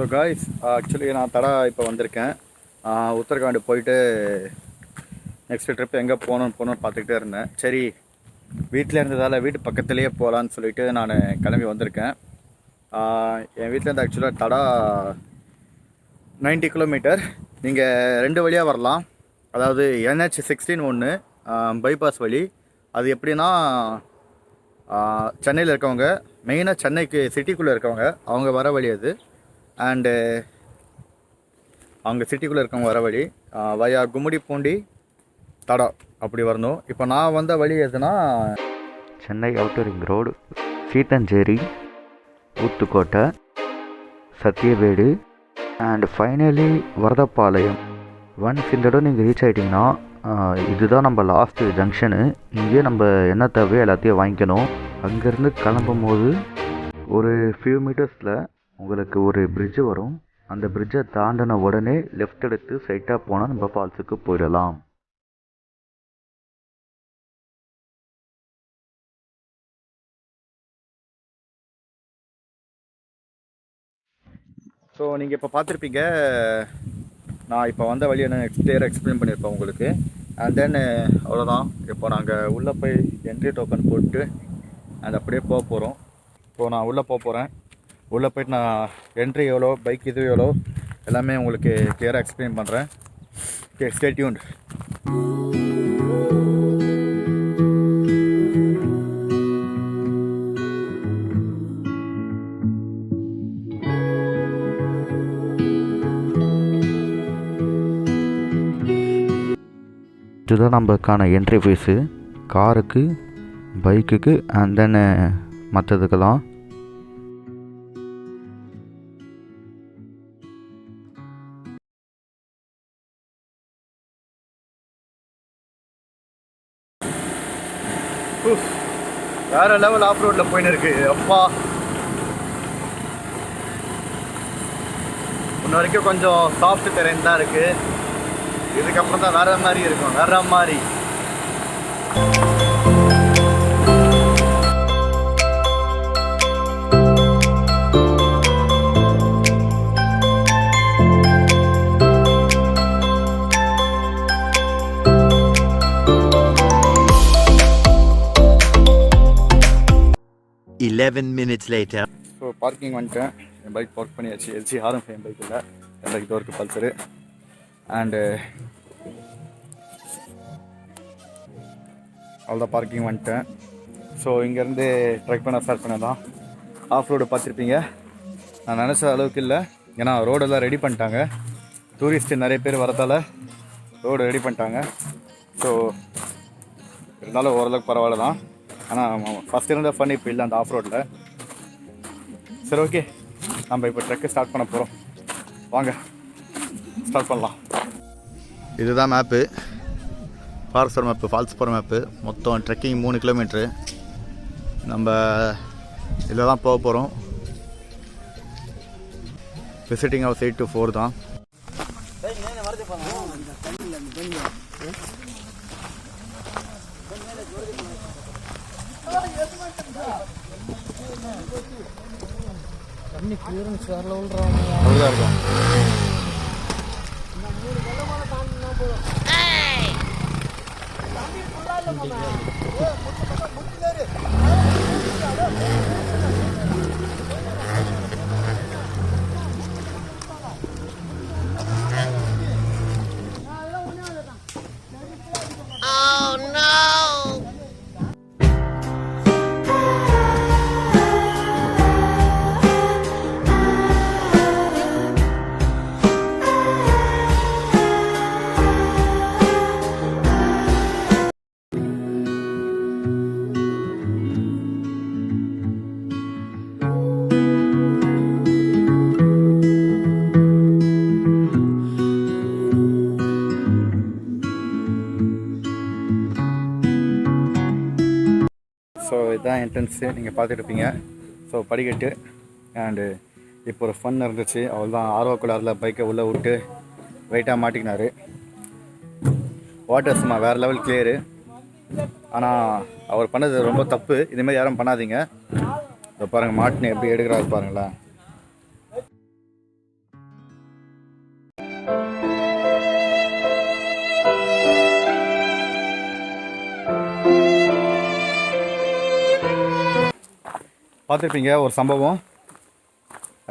So guys, actually நான் தடா இப்போ வந்திருக்கேன். உத்தரகாண்ட் போயிட்டு நெக்ஸ்ட் ட்ரிப் எங்கே போகணுன்னு பார்த்துக்கிட்டே இருந்தேன். சரி, வீட்டில் இருந்ததால் வீட்டு பக்கத்துலேயே போகலான்னு சொல்லிட்டு நான் கிளம்பி வந்திருக்கேன். என் வீட்டிலேருந்து ஆக்சுவலாக தடா 90 கிலோமீட்டர். நீங்கள் 2 வழியாக வரலாம். அதாவது NH16 ஒன்று பைபாஸ் வழி. அது எப்படின்னா, சென்னையில் இருக்கவங்க, மெயினாக சென்னைக்கு சிட்டிக்குள்ளே இருக்கவங்க அவங்க வர வழி அது. அண்டு அவங்க சிட்டிக்குள்ளே இருக்கவங்க வர வழி வயா கும்மிடிப்பூண்டி தடா அப்படி வரணும். இப்போ நான் வந்த வழி எதுனா, Chennai outer ring road, Seethancheri, Uthukottai, Sathyavedu and finally Varadapalayam. Once இந்த இடம் நீங்கள் ரீச் ஆகிட்டிங்கன்னா இதுதான் நம்ம லாஸ்ட்டு ஜங்ஷனு. இங்கேயே நம்ம என்ன தேவையோ எல்லாத்தையும் வாங்கிக்கணும். அங்கேருந்து கிளம்பும் போது ஒரு ஃபியூ மீட்டர்ஸில் உங்களுக்கு ஒரு பிரிட்ஜு வரும். அந்த பிரிட்ஜை தாண்டின உடனே லெஃப்ட் எடுத்து ஸ்ட்ரைட்டாக போனால் நம்ம ஃபால்ஸுக்கு போயிடலாம். ஸோ நீங்கள் இப்போ பார்த்துருப்பீங்க, நான் இப்போ வந்த வழியை நான் கிளியராக எக்ஸ்பிளைன் பண்ணியிருப்பேன் உங்களுக்கு. அண்ட் தென் அவ்வளோதான். இப்போ நாங்கள் உள்ளே போய் என்ட்ரி டோக்கன் போட்டு அது அப்படியே போக போகிறோம். இப்போ நான் உள்ளே போக போகிறேன். உள்ளே போய்ட்டு நான் என்ட்ரி எவ்வளோ, பைக் இது எவ்வளோ எல்லாமே உங்களுக்கு கிளியராக எக்ஸ்பிளைன் பண்ணுறேன். Okay, stay tuned. இதுதான் நம்மளுக்கான என்ட்ரி ஃபீஸு, காருக்கு, பைக்குக்கு அண்ட் தென் மற்றதுக்கெல்லாம். வேறு லெவல் ஆஃப் ரோட்டில் போயின்னு இருக்கு. அப்பா, இன்ன வரைக்கும் கொஞ்சம் சாஃப்ட் டெரெயின் தான் இருக்குது. இதுக்கப்புறம் தான் வேறு மாதிரி இருக்கும், வேறு மாதிரி. minutes later. ஸோ பார்க்கிங் வந்துட்டேன். என் பைக் பார்க் பண்ணியாச்சு. எல்சி ஆரம் என் பைக் இல்லை, என் பைக் டோருக்கு பல்சரு. அண்டு அவ்வளோதான், பார்க்கிங் வந்துட்டேன். ஸோ இங்கேருந்து ட்ரெக் பண்ண ஸ்டார்ட் பண்ணதான். ஆஃப் ரோடு பார்த்துருப்பீங்க. நான் நினச்ச அளவுக்கு இல்லை, ஏன்னா ரோடெல்லாம் ரெடி பண்ணிட்டாங்க. டூரிஸ்ட்டு நிறைய பேர் வரதால் ரோடு ரெடி பண்ணிட்டாங்க. ஸோ இருந்தாலும் ஓரளவுக்கு பரவாயில்ல தான். ஆனால் ஃபஸ்ட் இருந்த ஃபன் இப்போ இல்லை அந்த ஆஃப் ரோட்டில். சரி, ஓகே, நம்ம இப்போ ட்ரெக்கு ஸ்டார்ட் பண்ண போகிறோம். வாங்க ஸ்டார்ட் பண்ணலாம். இதுதான் மேப்பு, ஃபாரஸ்ட் மேப்பு, ஃபால்ஸ் போகிற மேப்பு. மொத்தம் ட்ரெக்கிங் 3 கிலோமீட்ரு. நம்ம இதில் தான் போக போகிறோம். விசிட்டிங் ஹவர்ஸ் 8 to 4 தான். தண்ணி கிளியரன்ஸ் வேற லெவல் ராங்க. அவ்வளோதான் இருக்கும். ஸோ இதுதான் என்ட்ரன்ஸு, நீங்கள் பார்த்துருப்பீங்க. ஸோ படிக்கட்டு. அண்டு இப்போ ஒரு ஃபன் இருந்துச்சு. அவள் தான் ஆர்வக்குள்ளாரில் பைக்கை உள்ளே விட்டு வெயிட்டாக மாட்டிக்கினார். வாட்டர் சும்மா வேறு லெவல் கிளியரு. ஆனால் அவர் பண்ணது ரொம்ப தப்பு. இதுமாதிரி யாரும் பண்ணாதீங்க. இப்போ பாருங்கள், மாட்டினை எப்படி எடுக்கிறாரு பாருங்களேன். பார்த்துருப்பீங்க ஒரு சம்பவம்.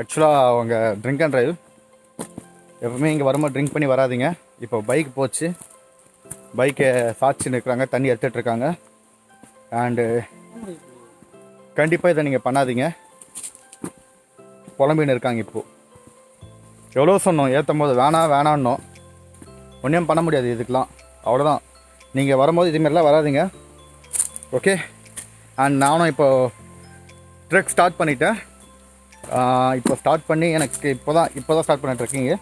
ஆக்சுவலாக அவங்க ட்ரிங்க் அண்ட் ட்ரைவ் எப்பவுமே இங்கே வரும்போது ட்ரிங்க் பண்ணி வராதிங்க. இப்போ பைக் போச்சு, பைக்கை சாட்சி நிற்கிறாங்க, தண்ணி எடுத்துகிட்ருக்காங்க. அண்டு கண்டிப்பாக இதை நீங்கள் பண்ணாதீங்க. புலம்பின்னு இருக்காங்க. இப்போது எவ்வளோ சொன்னோம் ஏற்றும் போது வேணான்னோம். ஒன்றும் பண்ண முடியாது இதுக்கெலாம், அவ்வளோதான். நீங்கள் வரும்போது இதுமாரிலாம் வராதிங்க, ஓகே? அண்ட் நானும் இப்போது ட்ரெக் ஸ்டார்ட் பண்ணிட்டேன். இப்போ ஸ்டார்ட் பண்ணி எனக்கு இப்போ தான் ஸ்டார்ட் பண்ண ட்ரெக்கிங்கு.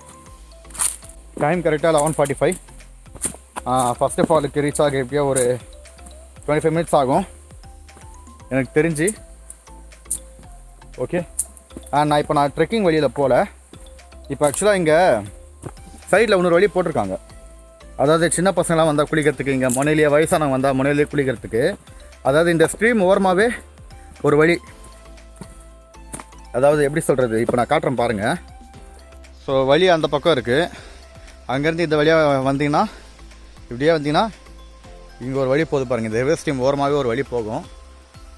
டைம் கரெக்டாக 11:45. ஃபஸ்ட்டு ஃபாலுக்கு ரீச் ஆக எப்படியோ ஒரு 25 மினிட்ஸ் ஆகும் எனக்கு தெரிஞ்சு, ஓகே? நான் ட்ரெக்கிங் வழியில் போகல. இப்போ ஆக்சுவலாக இங்கே சைடில் இன்னொரு வழி போட்டிருக்காங்க. அதாவது சின்ன பசங்களாம் வந்தால் குளிக்கிறதுக்கு, இங்கே முனையிலேயே வயசானவங்க வந்தால் முனையிலேயே குளிக்கிறதுக்கு. அதாவது இந்த ஸ்ட்ரீம் ஓரமாகவே ஒரு வழி, அதாவது எப்படி சொல்கிறது, இப்போ நான் காட்டுறேன் பாருங்கள். ஸோ வழி அந்த பக்கம் இருக்குது. அங்கேருந்து இந்த வழியாக வந்தீங்கன்னா, இப்படியே வந்தீங்கன்னா இங்கே ஒரு வழி போகுது பாருங்கள். இந்த ரிவர் ஸ்ட்ரீம் ஓரமாகவே ஒரு வழி போகும்.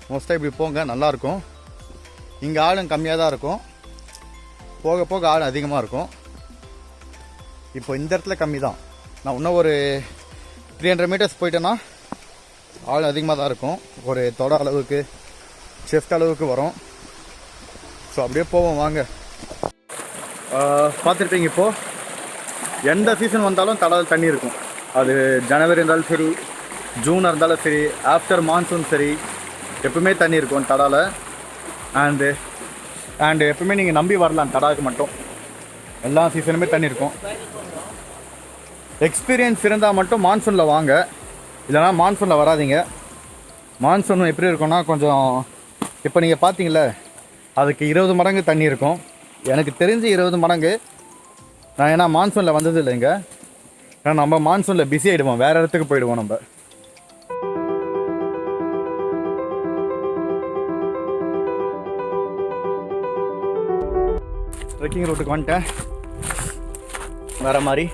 மோஸ்ட்டாக இப்படி போங்க, நல்லாயிருக்கும். இங்கே ஆளும் கம்மியாக தான் இருக்கும், போக போக ஆள் அதிகமாக இருக்கும். இப்போ இந்த இடத்துல கம்மி தான். நான் இன்னும் ஒரு 300 மீட்டர்ஸ் போயிட்டேன்னா ஆள் அதிகமாக தான் இருக்கும். ஒரு தொட அளவுக்கு, செஸ்ட் அளவுக்கு வரும். ஸோ அப்படியே போவோம் வாங்க. பார்த்துருப்பீங்க, இப்போது எந்த சீசன் வந்தாலும் தடால் தண்ணி இருக்கும். அது ஜனவரி இருந்தாலும் சரி, ஜூனாக இருந்தாலும் சரி, ஆஃப்டர் மான்சூன் சரி, எப்பவுமே தண்ணி இருக்கும் தடால. அண்டு எப்பவுமே நீங்கள் நம்பி வரலாம் தடாவுக்கு மட்டும். எல்லா சீசனுமே தண்ணி இருக்கும். எக்ஸ்பீரியன்ஸ் இருந்தால் மட்டும் மான்சூனில் வாங்க, இல்லைனா மான்சூனில் வராதிங்க. மான்சூன் எப்படி இருக்கும்னா கொஞ்சம், இப்போ நீங்கள் பார்த்தீங்களே அதுக்கு 20 மடங்கு தண்ணி இருக்கும். எனக்கு தெரிஞ்சு 20 மடங்கு. நான் ஏன்னா மான்சூனில் வந்தது இல்லைங்க. ஏன்னா நம்ம மான்சூனில் பிஸி ஆகிடுவோம், வேறு இடத்துக்கு போயிடுவோம் நம்ம. ட்ரெக்கிங் ரூட்டுக்கு வந்துட்டேன். வேறு மாதிரி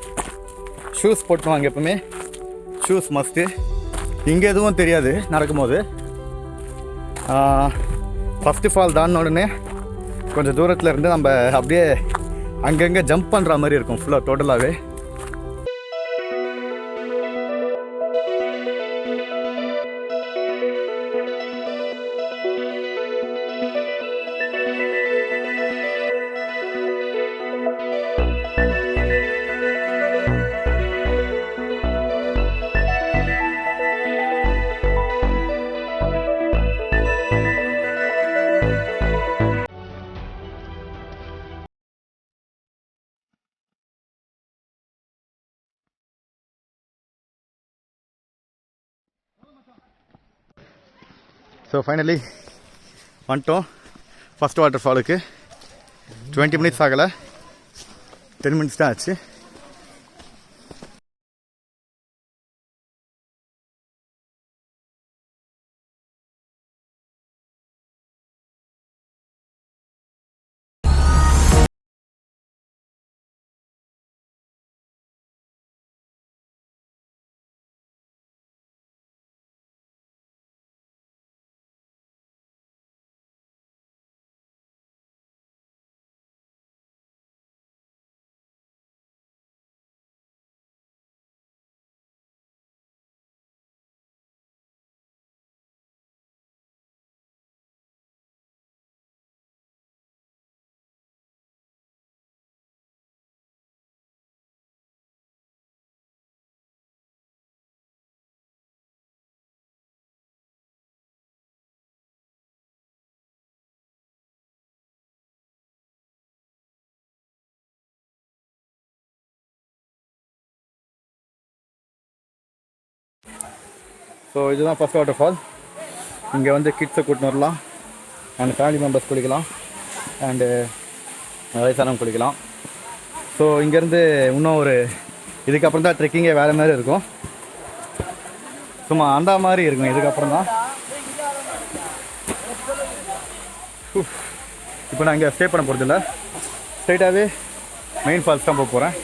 ஷூஸ் போட்டு வாங்க, எப்பவுமே ஷூஸ் மஸ்ட்டு. இங்கே எதுவும் தெரியாது நடக்கும்போது. ஃபஸ்ட்டு ஃபால் தாண்டின உடனே கொஞ்சம் தூரத்தில் இருந்து நம்ம அப்படியே அங்கங்கே ஜம்ப் பண்ணுற மாதிரி இருக்கும் ஃபுல்லாக டோட்டலாகவே. ஸோ ஃபைனலி வந்துட்டோம் ஃபஸ்ட் வாட்டர் ஃபாலுக்கு. 20 மினிட்ஸ் ஆகலை, 10 மினிட்ஸ் தான் ஆச்சு. ஸோ இதுதான் ஃபஸ்ட் வாட்டர் ஃபால். இங்கே வந்து கிட்ஸை கூட்டின்னு வரலாம், அண்ட் ஃபேமிலி மெம்பர்ஸ் குளிக்கலாம், அண்டு வயசானவங்க குளிக்கலாம். ஸோ இங்கேருந்து இன்னும் ஒரு இதுக்கப்புறம் தான் ட்ரெக்கிங்கே வேறு மாதிரி இருக்கும். சும்மா அந்த மாதிரி இருக்கும் இதுக்கப்புறம் தான். இப்போ நான் இங்கே ஸ்டே பண்ண போகிறதில்ல, ஸ்ட்ரைட்டாகவே மெயின் ஃபால்ஸ் தான் போக போகிறேன்.